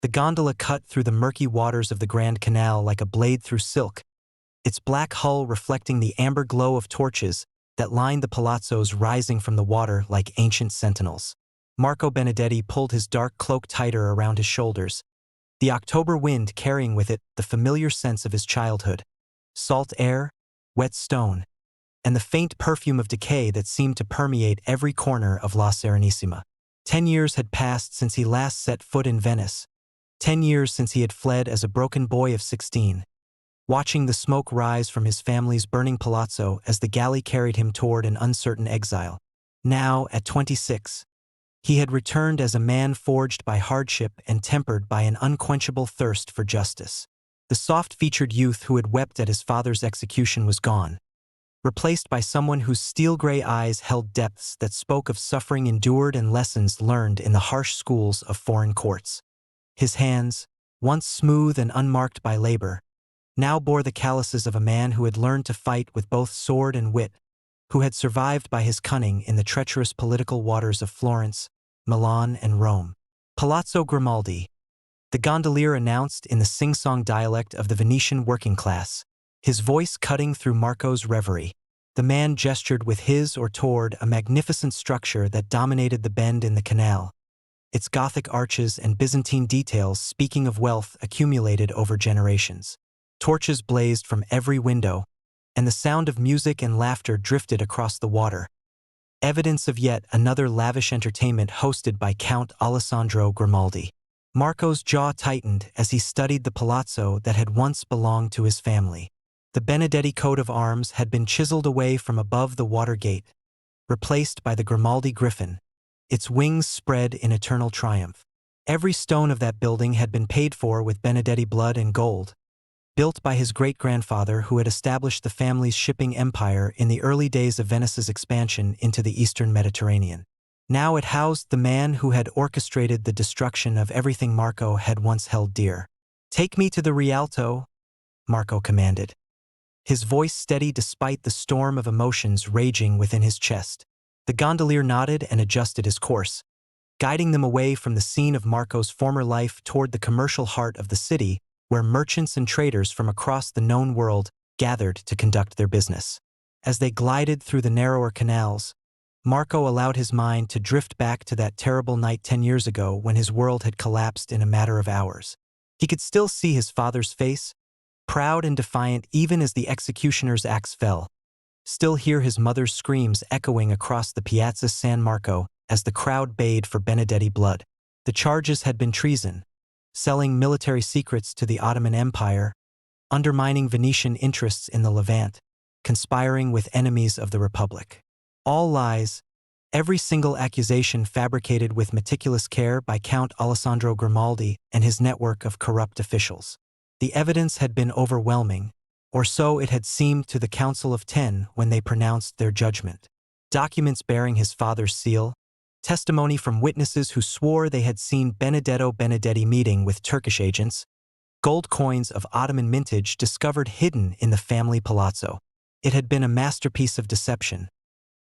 The gondola cut through the murky waters of the Grand Canal like a blade through silk, its black hull reflecting the amber glow of torches that lined the palazzos rising from the water like ancient sentinels. Marco Benedetti pulled his dark cloak tighter around his shoulders, the October wind carrying with it the familiar sense of his childhood. Salt air, wet stone, and the faint perfume of decay that seemed to permeate every corner of La Serenissima. 10 years had passed since he last set foot in Venice. 10 years since he had fled as a broken boy of 16. Watching the smoke rise from his family's burning palazzo as the galley carried him toward an uncertain exile. Now, at 26, he had returned as a man forged by hardship and tempered by an unquenchable thirst for justice. The soft-featured youth who had wept at his father's execution was gone, replaced by someone whose steel-gray eyes held depths that spoke of suffering endured and lessons learned in the harsh schools of foreign courts. His hands, once smooth and unmarked by labor, now bore the calluses of a man who had learned to fight with both sword and wit, who had survived by his cunning in the treacherous political waters of Florence, Milan, and Rome. Palazzo Grimaldi, the gondolier announced in the sing-song dialect of the Venetian working class, his voice cutting through Marco's reverie. The man gestured with his or toward a magnificent structure that dominated the bend in the canal, its Gothic arches and Byzantine details speaking of wealth accumulated over generations. Torches blazed from every window, and the sound of music and laughter drifted across the water, evidence of yet another lavish entertainment hosted by Count Alessandro Grimaldi. Marco's jaw tightened as he studied the palazzo that had once belonged to his family. The Benedetti coat of arms had been chiseled away from above the water gate, replaced by the Grimaldi griffin, its wings spread in eternal triumph. Every stone of that building had been paid for with Benedetti blood and gold, built by his great-grandfather who had established the family's shipping empire in the early days of Venice's expansion into the eastern Mediterranean. Now it housed the man who had orchestrated the destruction of everything Marco had once held dear. "Take me to the Rialto," Marco commanded, his voice steady despite the storm of emotions raging within his chest. The gondolier nodded and adjusted his course, guiding them away from the scene of Marco's former life toward the commercial heart of the city, where merchants and traders from across the known world gathered to conduct their business. As they glided through the narrower canals, Marco allowed his mind to drift back to that terrible night 10 years ago when his world had collapsed in a matter of hours. He could still see his father's face, proud and defiant even as the executioner's axe fell, still hear his mother's screams echoing across the Piazza San Marco as the crowd bayed for Benedetti blood. The charges had been treason, selling military secrets to the Ottoman Empire, undermining Venetian interests in the Levant, conspiring with enemies of the Republic. All lies, every single accusation fabricated with meticulous care by Count Alessandro Grimaldi and his network of corrupt officials. The evidence had been overwhelming, or so it had seemed to the Council of 10 when they pronounced their judgment. Documents bearing his father's seal, testimony from witnesses who swore they had seen Benedetto Benedetti meeting with Turkish agents, gold coins of Ottoman mintage discovered hidden in the family palazzo. It had been a masterpiece of deception,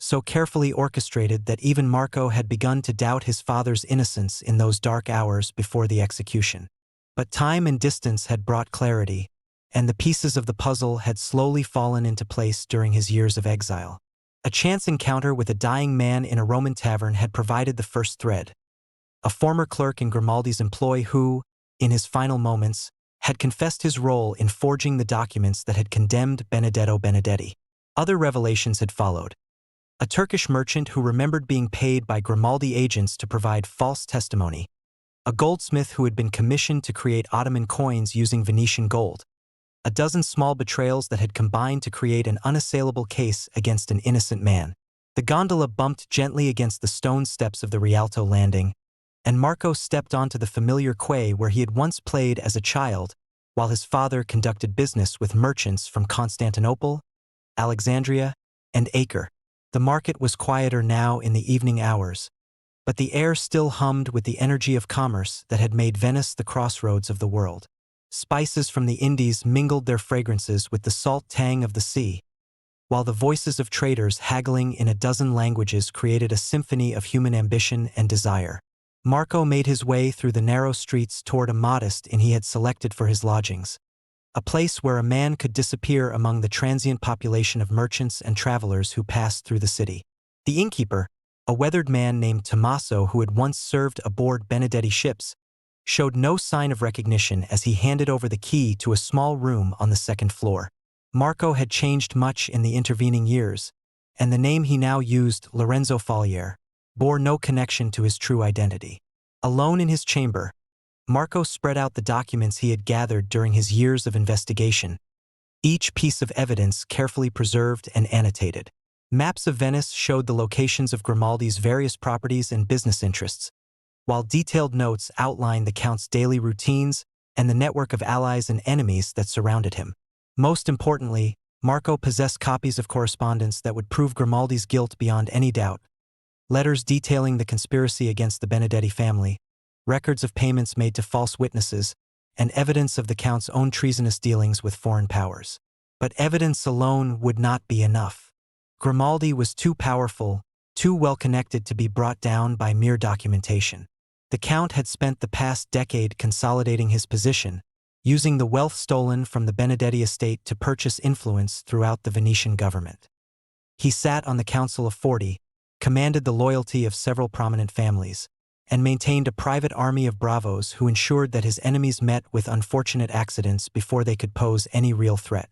so carefully orchestrated that even Marco had begun to doubt his father's innocence in those dark hours before the execution. But time and distance had brought clarity, and the pieces of the puzzle had slowly fallen into place during his years of exile. A chance encounter with a dying man in a Roman tavern had provided the first thread. A former clerk in Grimaldi's employ who, in his final moments, had confessed his role in forging the documents that had condemned Benedetto Benedetti. Other revelations had followed. A Turkish merchant who remembered being paid by Grimaldi agents to provide false testimony. A goldsmith who had been commissioned to create Ottoman coins using Venetian gold. A dozen small betrayals that had combined to create an unassailable case against an innocent man. The gondola bumped gently against the stone steps of the Rialto landing, and Marco stepped onto the familiar quay where he had once played as a child, while his father conducted business with merchants from Constantinople, Alexandria, and Acre. The market was quieter now in the evening hours, but the air still hummed with the energy of commerce that had made Venice the crossroads of the world. Spices from the Indies mingled their fragrances with the salt tang of the sea, while the voices of traders haggling in a dozen languages created a symphony of human ambition and desire. Marco made his way through the narrow streets toward a modest inn he had selected for his lodgings, a place where a man could disappear among the transient population of merchants and travelers who passed through the city. The innkeeper, a weathered man named Tommaso who had once served aboard Benedetti ships, showed no sign of recognition as he handed over the key to a small room on the second floor. Marco had changed much in the intervening years, and the name he now used, Lorenzo Falier, bore no connection to his true identity. Alone in his chamber, Marco spread out the documents he had gathered during his years of investigation, each piece of evidence carefully preserved and annotated. Maps of Venice showed the locations of Grimaldi's various properties and business interests, while detailed notes outlined the Count's daily routines and the network of allies and enemies that surrounded him. Most importantly, Marco possessed copies of correspondence that would prove Grimaldi's guilt beyond any doubt. Letters detailing the conspiracy against the Benedetti family, records of payments made to false witnesses, and evidence of the Count's own treasonous dealings with foreign powers. But evidence alone would not be enough. Grimaldi was too powerful, too well-connected to be brought down by mere documentation. The Count had spent the past decade consolidating his position, using the wealth stolen from the Benedetti estate to purchase influence throughout the Venetian government. He sat on the Council of 40, commanded the loyalty of several prominent families, and maintained a private army of bravos who ensured that his enemies met with unfortunate accidents before they could pose any real threat.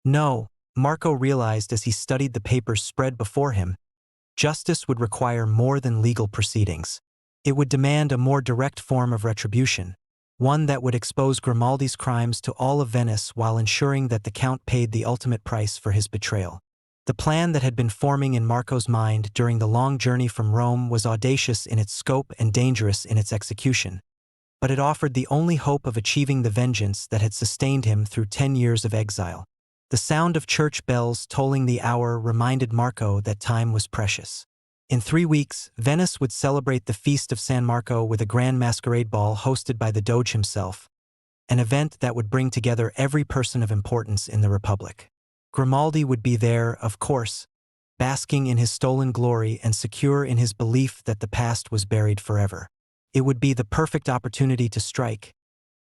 No, Marco realized as he studied the papers spread before him, justice would require more than legal proceedings. It would demand a more direct form of retribution, one that would expose Grimaldi's crimes to all of Venice while ensuring that the Count paid the ultimate price for his betrayal. The plan that had been forming in Marco's mind during the long journey from Rome was audacious in its scope and dangerous in its execution, but it offered the only hope of achieving the vengeance that had sustained him through 10 years of exile. The sound of church bells tolling the hour reminded Marco that time was precious. In 3 weeks, Venice would celebrate the Feast of San Marco with a grand masquerade ball hosted by the Doge himself, an event that would bring together every person of importance in the Republic. Grimaldi would be there, of course, basking in his stolen glory and secure in his belief that the past was buried forever. It would be the perfect opportunity to strike,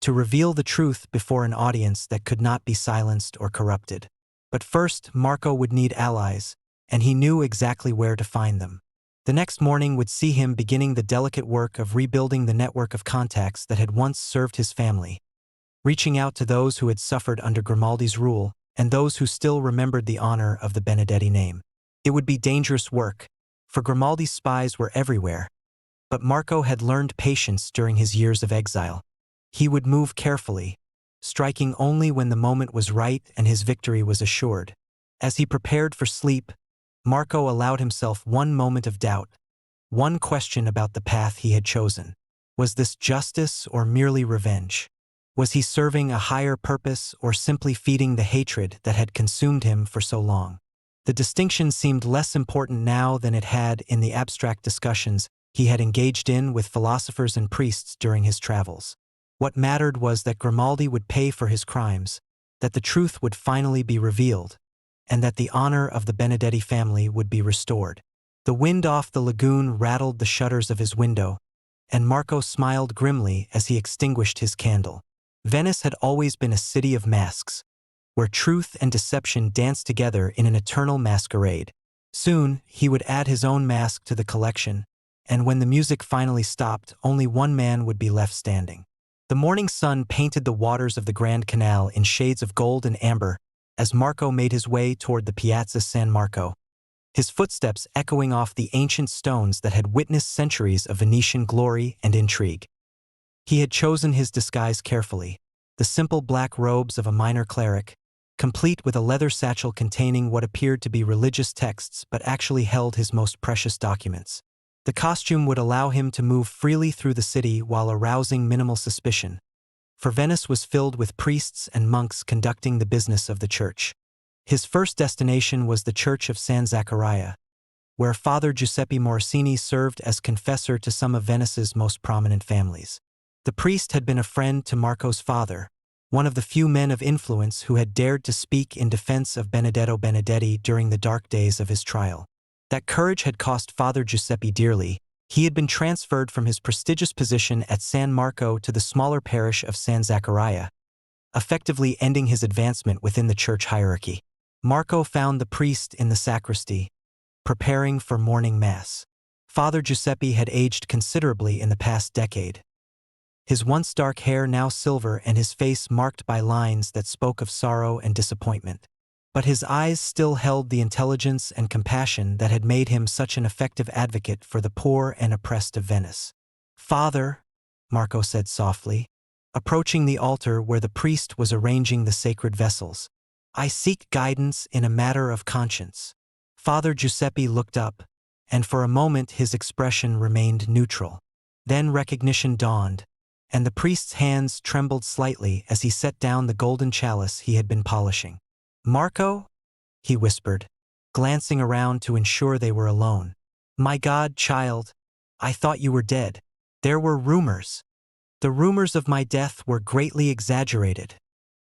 to reveal the truth before an audience that could not be silenced or corrupted. But first, Marco would need allies, and he knew exactly where to find them. The next morning would see him beginning the delicate work of rebuilding the network of contacts that had once served his family, reaching out to those who had suffered under Grimaldi's rule and those who still remembered the honor of the Benedetti name. It would be dangerous work, for Grimaldi's spies were everywhere, but Marco had learned patience during his years of exile. He would move carefully, striking only when the moment was right and his victory was assured. As he prepared for sleep, Marco allowed himself one moment of doubt, one question about the path he had chosen. Was this justice or merely revenge? Was he serving a higher purpose or simply feeding the hatred that had consumed him for so long? The distinction seemed less important now than it had in the abstract discussions he had engaged in with philosophers and priests during his travels. What mattered was that Grimaldi would pay for his crimes, that the truth would finally be revealed, and that the honor of the Benedetti family would be restored. The wind off the lagoon rattled the shutters of his window, and Marco smiled grimly as he extinguished his candle. Venice had always been a city of masks, where truth and deception danced together in an eternal masquerade. Soon, he would add his own mask to the collection, and when the music finally stopped, only one man would be left standing. The morning sun painted the waters of the Grand Canal in shades of gold and amber as Marco made his way toward the Piazza San Marco, his footsteps echoing off the ancient stones that had witnessed centuries of Venetian glory and intrigue. He had chosen his disguise carefully, the simple black robes of a minor cleric, complete with a leather satchel containing what appeared to be religious texts but actually held his most precious documents. The costume would allow him to move freely through the city while arousing minimal suspicion, for Venice was filled with priests and monks conducting the business of the church. His first destination was the Church of San Zaccaria, where Father Giuseppe Morosini served as confessor to some of Venice's most prominent families. The priest had been a friend to Marco's father, one of the few men of influence who had dared to speak in defense of Benedetto Benedetti during the dark days of his trial. That courage had cost Father Giuseppe dearly. He had been transferred from his prestigious position at San Marco to the smaller parish of San Zaccaria, effectively ending his advancement within the church hierarchy. Marco found the priest in the sacristy, preparing for morning mass. Father Giuseppe had aged considerably in the past decade. His once dark hair now silver and his face marked by lines that spoke of sorrow and disappointment. But his eyes still held the intelligence and compassion that had made him such an effective advocate for the poor and oppressed of Venice. "Father," Marco said softly, approaching the altar where the priest was arranging the sacred vessels, "I seek guidance in a matter of conscience." Father Giuseppe looked up, and for a moment his expression remained neutral. Then recognition dawned, and the priest's hands trembled slightly as he set down the golden chalice he had been polishing. "Marco?" he whispered, glancing around to ensure they were alone. "My God, child, I thought you were dead. There were rumors." "The rumors of my death were greatly exaggerated,"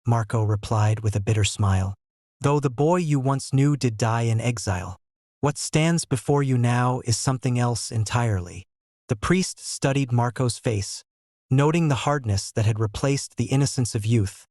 Marco replied with a bitter smile. "Though the boy you once knew did die in exile. What stands before you now is something else entirely." The priest studied Marco's face, noting the hardness that had replaced the innocence of youth,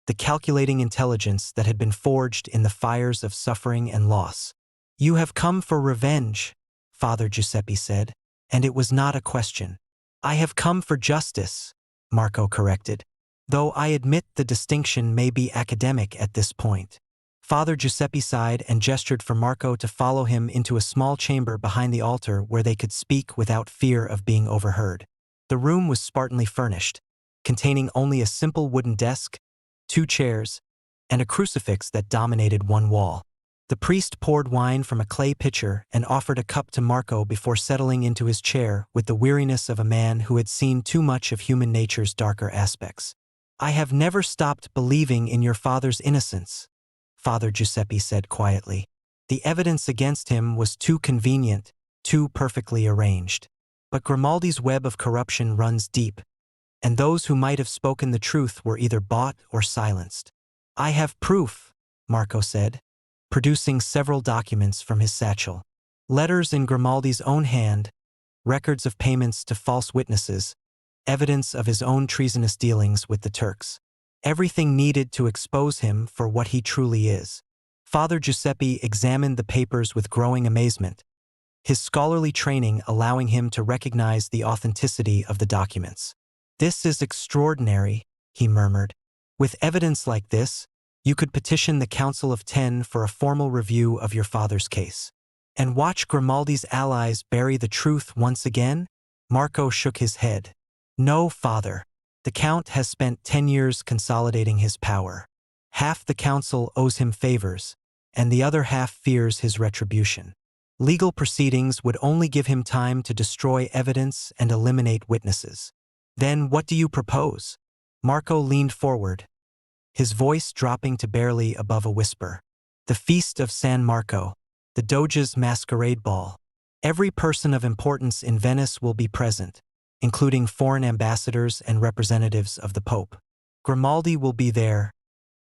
the calculating intelligence that had been forged in the fires of suffering and loss. "You have come for revenge," Father Giuseppe said, "and it was not a question." "I have come for justice," Marco corrected, "though I admit the distinction may be academic at this point." Father Giuseppe sighed and gestured for Marco to follow him into a small chamber behind the altar where they could speak without fear of being overheard. The room was spartanly furnished, containing only a simple wooden desk, 2 chairs, and a crucifix that dominated one wall. The priest poured wine from a clay pitcher and offered a cup to Marco before settling into his chair with the weariness of a man who had seen too much of human nature's darker aspects. "I have never stopped believing in your father's innocence," Father Giuseppe said quietly. "The evidence against him was too convenient, too perfectly arranged. But Grimaldi's web of corruption runs deep, and those who might have spoken the truth were either bought or silenced." "I have proof," Marco said, producing several documents from his satchel. Letters in Grimaldi's own hand, records of payments to false witnesses, evidence of his own treasonous dealings with the Turks. Everything needed to expose him for what he truly is. Father Giuseppe examined the papers with growing amazement, his scholarly training allowing him to recognize the authenticity of the documents. "This is extraordinary," he murmured. "With evidence like this, you could petition the Council of 10 for a formal review of your father's case. And watch Grimaldi's allies bury the truth once again?" Marco shook his head. "No, father. The Count has spent 10 years consolidating his power. Half the council owes him favors, and the other half fears his retribution. Legal proceedings would only give him time to destroy evidence and eliminate witnesses." "Then what do you propose?" Marco leaned forward, his voice dropping to barely above a whisper. "The Feast of San Marco, the Doge's Masquerade Ball. Every person of importance in Venice will be present, including foreign ambassadors and representatives of the Pope. Grimaldi will be there,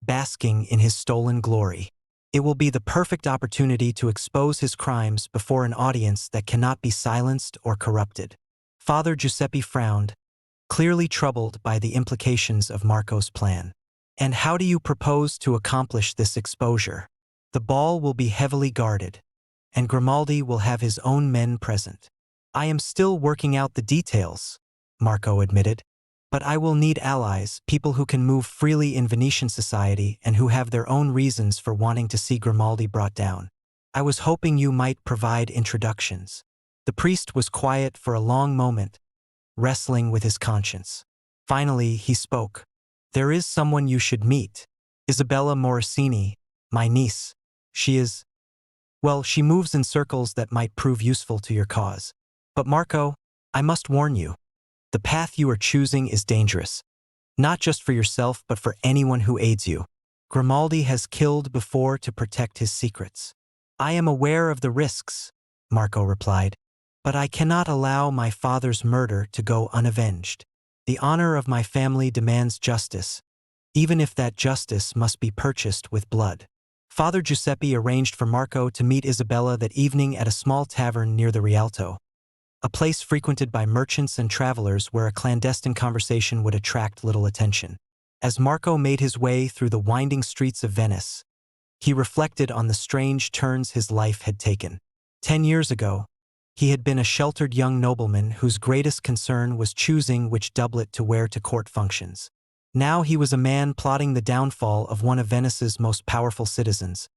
basking in his stolen glory. It will be the perfect opportunity to expose his crimes before an audience that cannot be silenced or corrupted." Father Giuseppe frowned, clearly troubled by the implications of Marco's plan. "And how do you propose to accomplish this exposure?" "The ball will be heavily guarded, and Grimaldi will have his own men present." "I am still working out the details," Marco admitted. "But I will need allies, people who can move freely in Venetian society and who have their own reasons for wanting to see Grimaldi brought down. I was hoping you might provide introductions." The priest was quiet for a long moment, wrestling with his conscience. Finally, he spoke. "There is someone you should meet. Isabella Morosini, my niece. She is... well, she moves in circles that might prove useful to your cause. But Marco, I must warn you. The path you are choosing is dangerous. Not just for yourself, but for anyone who aids you. Grimaldi has killed before to protect his secrets." "I am aware of the risks," Marco replied. "But I cannot allow my father's murder to go unavenged. The honor of my family demands justice, even if that justice must be purchased with blood." Father Giuseppe arranged for Marco to meet Isabella that evening at a small tavern near the Rialto. a place frequented by merchants and travelers where a clandestine conversation would attract little attention. As Marco made his way through the winding streets of Venice, he reflected on the strange turns his life had taken. 10 years ago, he had been a sheltered young nobleman whose greatest concern was choosing which doublet to wear to court functions. Now he was a man plotting the downfall of one of Venice's most powerful citizens,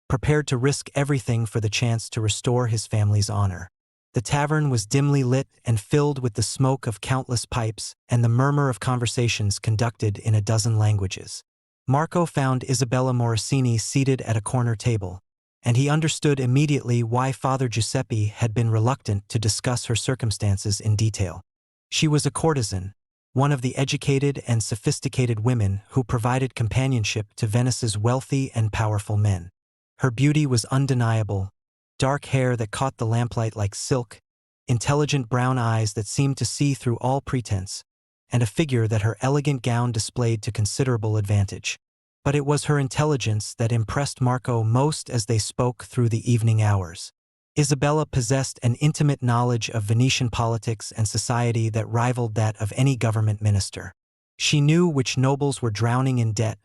prepared to risk everything for the chance to restore his family's honor. The tavern was dimly lit and filled with the smoke of countless pipes and the murmur of conversations conducted in a dozen languages. Marco found Isabella Morosini seated at a corner table, and he understood immediately why Father Giuseppe had been reluctant to discuss her circumstances in detail. She was a courtesan, one of the educated and sophisticated women who provided companionship to Venice's wealthy and powerful men. Her beauty was undeniable: dark hair that caught the lamplight like silk, intelligent brown eyes that seemed to see through all pretense, and a figure that her elegant gown displayed to considerable advantage. But it was her intelligence that impressed Marco most as they spoke through the evening hours. Isabella possessed an intimate knowledge of Venetian politics and society that rivaled that of any government minister. She knew which nobles were drowning in debt,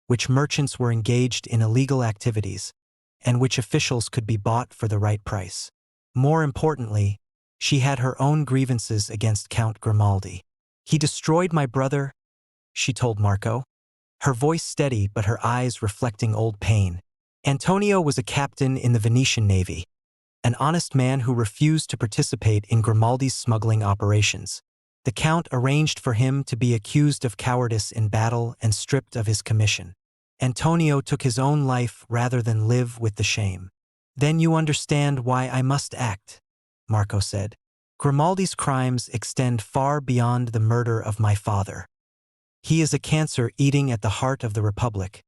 which merchants were engaged in illegal activities, and which officials could be bought for the right price. More importantly, she had her own grievances against Count Grimaldi. "He destroyed my brother," she told Marco, her voice steady but her eyes reflecting old pain. "Antonio was a captain in the Venetian navy, an honest man who refused to participate in Grimaldi's smuggling operations. The Count arranged for him to be accused of cowardice in battle and stripped of his commission. Antonio took his own life rather than live with the shame." "Then you understand why I must act," Marco said. "Grimaldi's crimes extend far beyond the murder of my father. He is a cancer eating at the heart of the Republic,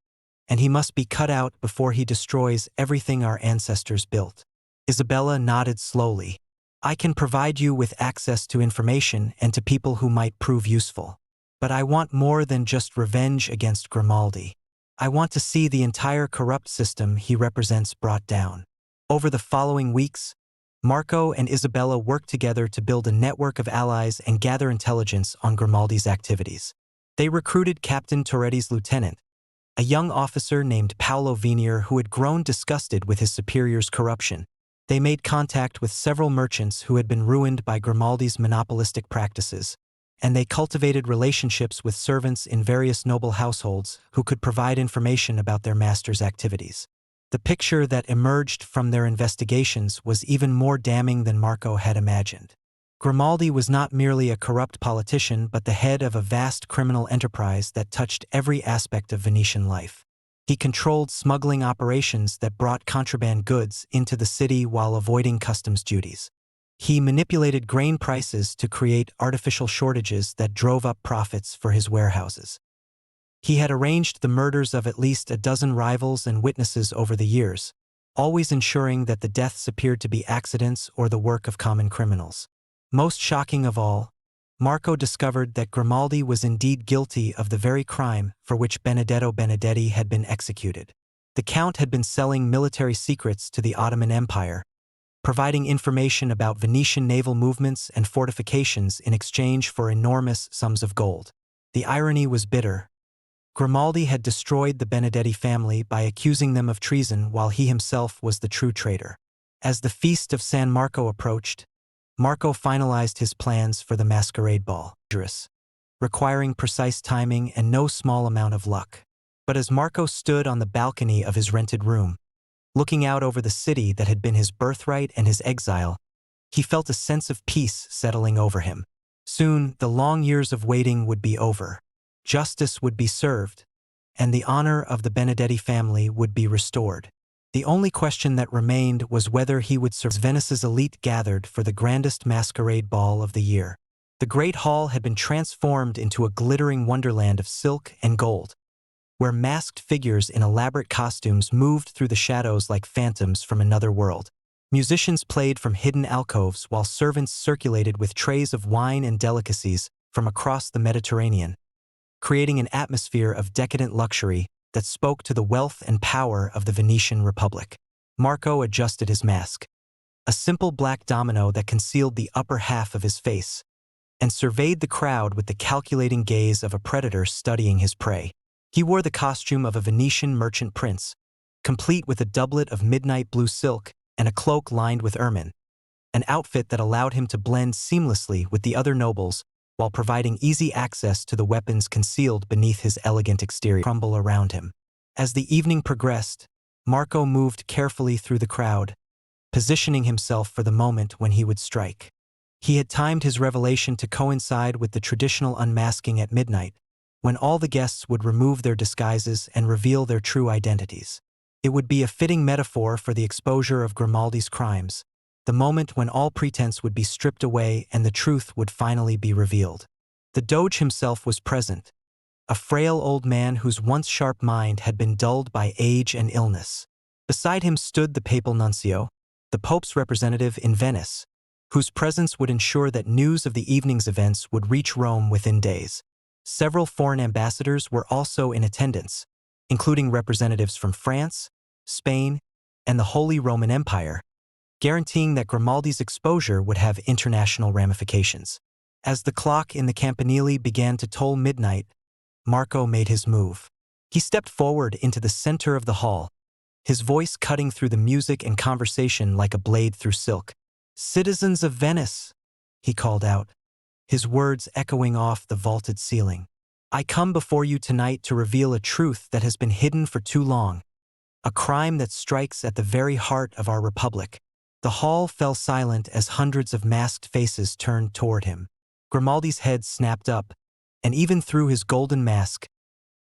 and he must be cut out before he destroys everything our ancestors built." Isabella nodded slowly. "I can provide you with access to information and to people who might prove useful. But I want more than just revenge against Grimaldi. I want to see the entire corrupt system he represents brought down." Over the following weeks, Marco and Isabella worked together to build a network of allies and gather intelligence on Grimaldi's activities. They recruited Captain Toretti's lieutenant, a young officer named Paolo Venier who had grown disgusted with his superior's corruption. They made contact with several merchants who had been ruined by Grimaldi's monopolistic practices, and they cultivated relationships with servants in various noble households who could provide information about their master's activities. The picture that emerged from their investigations was even more damning than Marco had imagined. Grimaldi was not merely a corrupt politician but the head of a vast criminal enterprise that touched every aspect of Venetian life. He controlled smuggling operations that brought contraband goods into the city while avoiding customs duties. He manipulated grain prices to create artificial shortages that drove up profits for his warehouses. He had arranged the murders of at least a dozen rivals and witnesses over the years, always ensuring that the deaths appeared to be accidents or the work of common criminals. Most shocking of all, Marco discovered that Grimaldi was indeed guilty of the very crime for which Benedetto Benedetti had been executed. The Count had been selling military secrets to the Ottoman Empire, providing information about Venetian naval movements and fortifications in exchange for enormous sums of gold. The irony was bitter. Grimaldi had destroyed the Benedetti family by accusing them of treason while he himself was the true traitor. As the feast of San Marco approached, Marco finalized his plans for the Masquerade ball, requiring precise timing and no small amount of luck. But as Marco stood on the balcony of his rented room, looking out over the city that had been his birthright and his exile, he felt a sense of peace settling over him. Soon, the long years of waiting would be over. Justice would be served, and the honor of the Benedetti family would be restored. The only question that remained was whether he would serve. Venice's elite gathered for the grandest masquerade ball of the year. The great hall had been transformed into a glittering wonderland of silk and gold, where masked figures in elaborate costumes moved through the shadows like phantoms from another world. Musicians played from hidden alcoves while servants circulated with trays of wine and delicacies from across the Mediterranean, creating an atmosphere of decadent luxury that spoke to the wealth and power of the Venetian Republic. Marco adjusted his mask. a simple black domino that concealed the upper half of his face, and surveyed the crowd with the calculating gaze of a predator studying his prey. He wore the costume of a Venetian merchant prince, complete with a doublet of midnight blue silk and a cloak lined with ermine, an outfit that allowed him to blend seamlessly with the other nobles while providing easy access to the weapons concealed beneath his elegant exterior. Crumble around him. As the evening progressed, Marco moved carefully through the crowd, positioning himself for the moment when he would strike. He had timed his revelation to coincide with the traditional unmasking at midnight, when all the guests would remove their disguises and reveal their true identities. It would be a fitting metaphor for the exposure of Grimaldi's crimes, the moment when all pretense would be stripped away and the truth would finally be revealed. The Doge himself was present, a frail old man whose once sharp mind had been dulled by age and illness. Beside him stood the papal nuncio, the Pope's representative in Venice, whose presence would ensure that news of the evening's events would reach Rome within days. Several foreign ambassadors were also in attendance, including representatives from France, Spain, and the Holy Roman Empire, guaranteeing that Grimaldi's exposure would have international ramifications. As the clock in the campanile began to toll midnight, Marco made his move. He stepped forward into the center of the hall, his voice cutting through the music and conversation like a blade through silk. "Citizens of Venice," he called out, his words echoing off the vaulted ceiling. "I come before you tonight to reveal a truth that has been hidden for too long, a crime that strikes at the very heart of our republic." The hall fell silent as hundreds of masked faces turned toward him. Grimaldi's head snapped up, and even through his golden mask,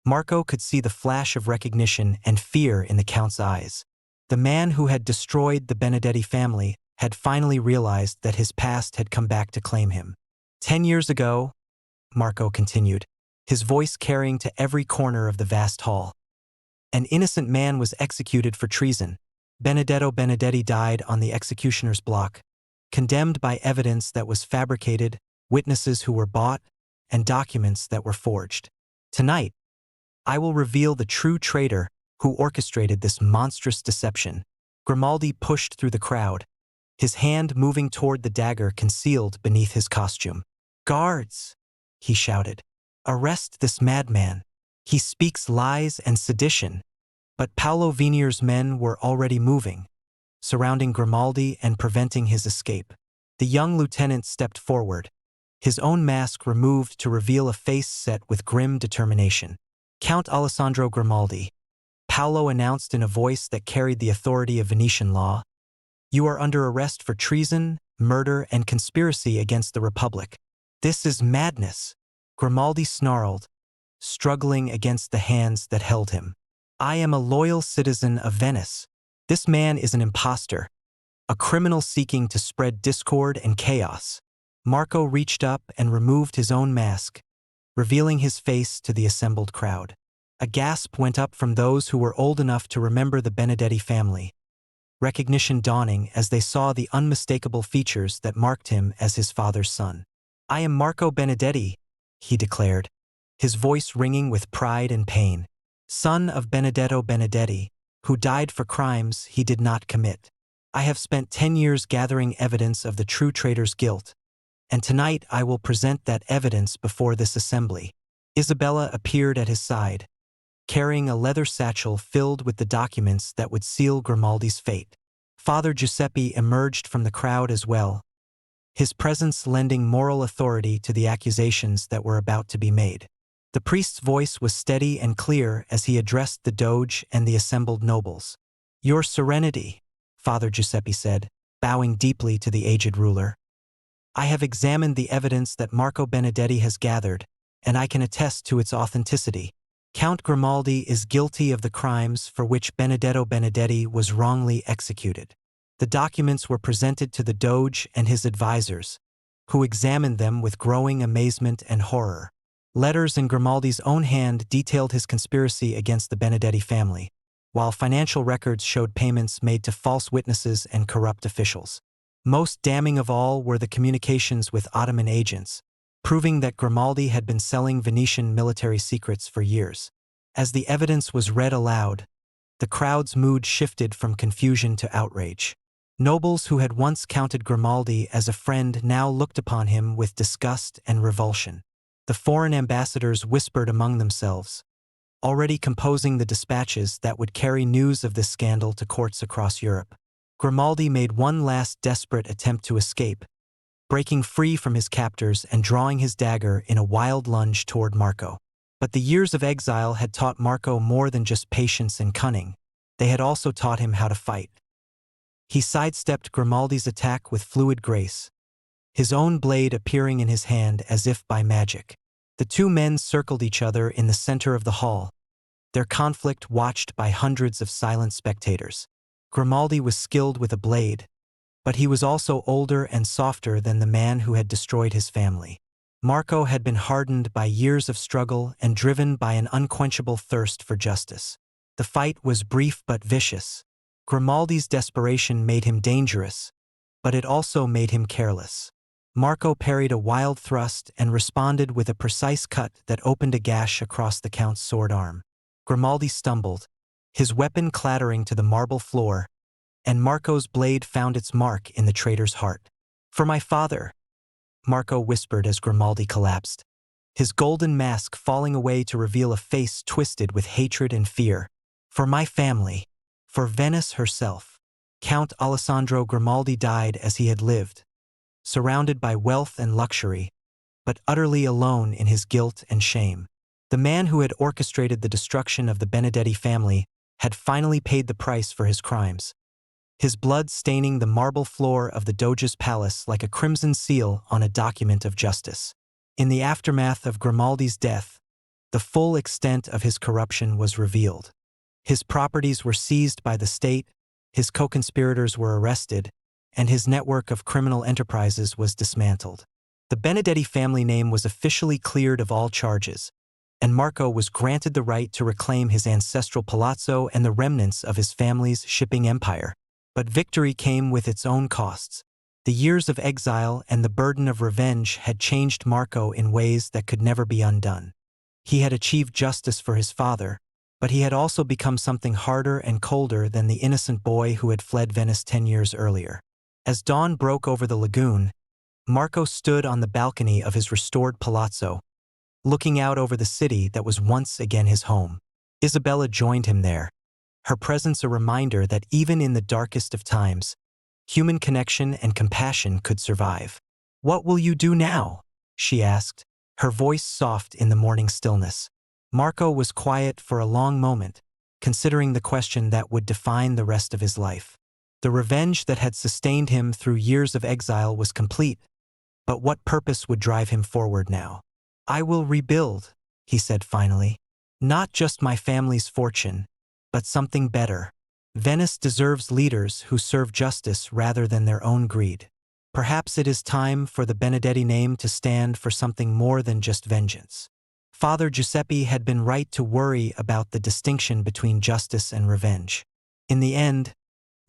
Marco could see the flash of recognition and fear in the Count's eyes. The man who had destroyed the Benedetti family had finally realized that his past had come back to claim him. 10 years ago, Marco continued, his voice carrying to every corner of the vast hall, an innocent man was executed for treason. Benedetto Benedetti died on the executioner's block, condemned by evidence that was fabricated, witnesses who were bought, and documents that were forged. Tonight, I will reveal the true traitor who orchestrated this monstrous deception. Grimaldi pushed through the crowd, his hand moving toward the dagger concealed beneath his costume. "Guards!" he shouted. "Arrest this madman. He speaks lies and sedition." But Paolo Venier's men were already moving, surrounding Grimaldi and preventing his escape. The young lieutenant stepped forward, his own mask removed to reveal a face set with grim determination. "Count Alessandro Grimaldi," Paolo announced in a voice that carried the authority of Venetian law, "you are under arrest for treason, murder, and conspiracy against the Republic." "This is madness," Grimaldi snarled, struggling against the hands that held him. "I am a loyal citizen of Venice. This man is an imposter, a criminal seeking to spread discord and chaos." Marco reached up and removed his own mask, revealing his face to the assembled crowd. A gasp went up from those who were old enough to remember the Benedetti family, recognition dawning as they saw the unmistakable features that marked him as his father's son. "I am Marco Benedetti," he declared, his voice ringing with pride and pain. "Son of Benedetto Benedetti, who died for crimes he did not commit. I have spent 10 years gathering evidence of the true traitor's guilt, and tonight I will present that evidence before this assembly." Isabella appeared at his side, carrying a leather satchel filled with the documents that would seal Grimaldi's fate. Father Giuseppe emerged from the crowd as well, his presence lending moral authority to the accusations that were about to be made. The priest's voice was steady and clear as he addressed the Doge and the assembled nobles. "Your Serenity," Father Giuseppe said, bowing deeply to the aged ruler. "I have examined the evidence that Marco Benedetti has gathered, and I can attest to its authenticity. Count Grimaldi is guilty of the crimes for which Benedetto Benedetti was wrongly executed." The documents were presented to the Doge and his advisors, who examined them with growing amazement and horror. Letters in Grimaldi's own hand detailed his conspiracy against the Benedetti family, while financial records showed payments made to false witnesses and corrupt officials. Most damning of all were the communications with Ottoman agents, proving that Grimaldi had been selling Venetian military secrets for years. As the evidence was read aloud, the crowd's mood shifted from confusion to outrage. Nobles who had once counted Grimaldi as a friend now looked upon him with disgust and revulsion. The foreign ambassadors whispered among themselves, already composing the dispatches that would carry news of this scandal to courts across Europe. Grimaldi made one last desperate attempt to escape, breaking free from his captors and drawing his dagger in a wild lunge toward Marco. But the years of exile had taught Marco more than just patience and cunning. They had also taught him how to fight. He sidestepped Grimaldi's attack with fluid grace, his own blade appearing in his hand as if by magic. The two men circled each other in the center of the hall, their conflict watched by hundreds of silent spectators. Grimaldi was skilled with a blade, but he was also older and softer than the man who had destroyed his family. Marco had been hardened by years of struggle and driven by an unquenchable thirst for justice. The fight was brief but vicious. Grimaldi's desperation made him dangerous, but it also made him careless. Marco parried a wild thrust and responded with a precise cut that opened a gash across the Count's sword arm. Grimaldi stumbled, his weapon clattering to the marble floor, and Marco's blade found its mark in the traitor's heart. "For my father," Marco whispered as Grimaldi collapsed, his golden mask falling away to reveal a face twisted with hatred and fear. "For my family. For Venice herself." Count Alessandro Grimaldi died as he had lived, surrounded by wealth and luxury, but utterly alone in his guilt and shame. The man who had orchestrated the destruction of the Benedetti family had finally paid the price for his crimes, his blood staining the marble floor of the Doge's palace like a crimson seal on a document of justice. In the aftermath of Grimaldi's death, the full extent of his corruption was revealed. His properties were seized by the state, his co-conspirators were arrested, and his network of criminal enterprises was dismantled. The Benedetti family name was officially cleared of all charges, and Marco was granted the right to reclaim his ancestral palazzo and the remnants of his family's shipping empire. But victory came with its own costs. The years of exile and the burden of revenge had changed Marco in ways that could never be undone. He had achieved justice for his father, but he had also become something harder and colder than the innocent boy who had fled Venice 10 years earlier. As dawn broke over the lagoon, Marco stood on the balcony of his restored palazzo, looking out over the city that was once again his home. Isabella joined him there, her presence a reminder that even in the darkest of times, human connection and compassion could survive. "What will you do now?" she asked, her voice soft in the morning stillness. Marco was quiet for a long moment, considering the question that would define the rest of his life. The revenge that had sustained him through years of exile was complete, but what purpose would drive him forward now? "I will rebuild," he said finally. "Not just my family's fortune, but something better. Venice deserves leaders who serve justice rather than their own greed. Perhaps it is time for the Benedetti name to stand for something more than just vengeance." Father Giuseppe had been right to worry about the distinction between justice and revenge. In the end,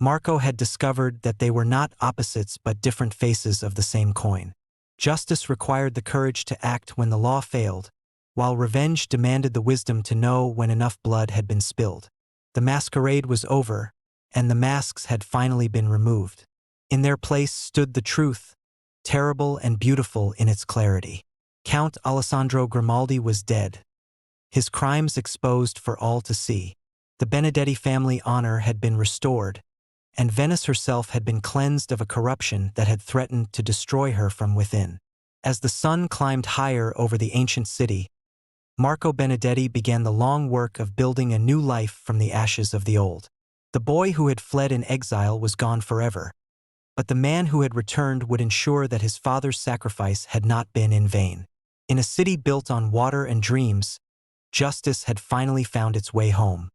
Marco had discovered that they were not opposites but different faces of the same coin. Justice required the courage to act when the law failed, while revenge demanded the wisdom to know when enough blood had been spilled. The masquerade was over, and the masks had finally been removed. In their place stood the truth, terrible and beautiful in its clarity. Count Alessandro Grimaldi was dead, his crimes exposed for all to see. The Benedetti family honor had been restored, and Venice herself had been cleansed of a corruption that had threatened to destroy her from within. As the sun climbed higher over the ancient city, Marco Benedetti began the long work of building a new life from the ashes of the old. The boy who had fled in exile was gone forever, but the man who had returned would ensure that his father's sacrifice had not been in vain. In a city built on water and dreams, justice had finally found its way home.